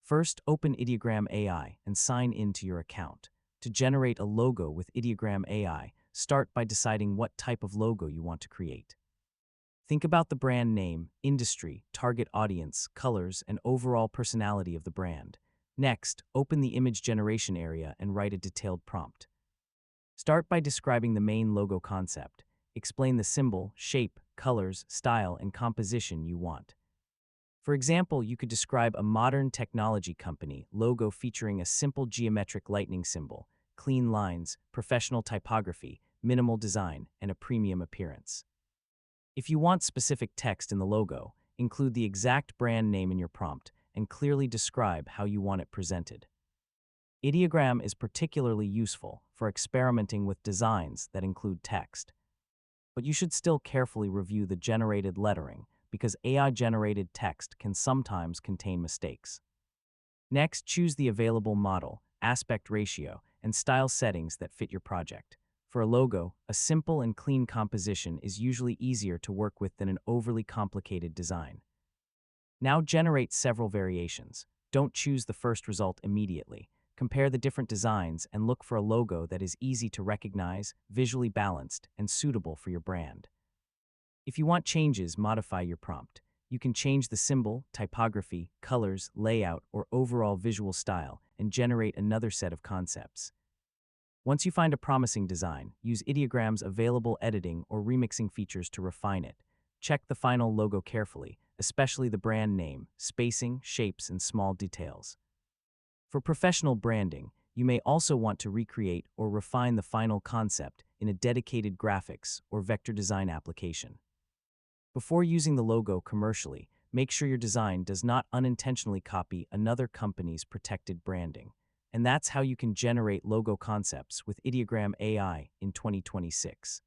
First, open Ideogram AI and sign in to your account. To generate a logo with Ideogram AI, start by deciding what type of logo you want to create. Think about the brand name, industry, target audience, colors, and overall personality of the brand. Next, open the image generation area and write a detailed prompt. Start by describing the main logo concept. Explain the symbol, shape, colors, style, and composition you want. For example, you could describe a modern technology company logo featuring a simple geometric lightning symbol, clean lines, professional typography, minimal design, and a premium appearance. If you want specific text in the logo, include the exact brand name in your prompt and clearly describe how you want it presented. Ideogram is particularly useful for experimenting with designs that include text. But you should still carefully review the generated lettering because AI-generated text can sometimes contain mistakes. Next, choose the available model, aspect ratio, and style settings that fit your project. For a logo, a simple and clean composition is usually easier to work with than an overly complicated design. Now generate several variations. Don't choose the first result immediately. Compare the different designs and look for a logo that is easy to recognize, visually balanced, and suitable for your brand. If you want changes, modify your prompt. You can change the symbol, typography, colors, layout, or overall visual style and generate another set of concepts. Once you find a promising design, use Ideogram's available editing or remixing features to refine it. Check the final logo carefully, especially the brand name, spacing, shapes, and small details. For professional branding, you may also want to recreate or refine the final concept in a dedicated graphics or vector design application. Before using the logo commercially, make sure your design does not unintentionally copy another company's protected branding. And that's how you can generate logo concepts with Ideogram AI in 2026.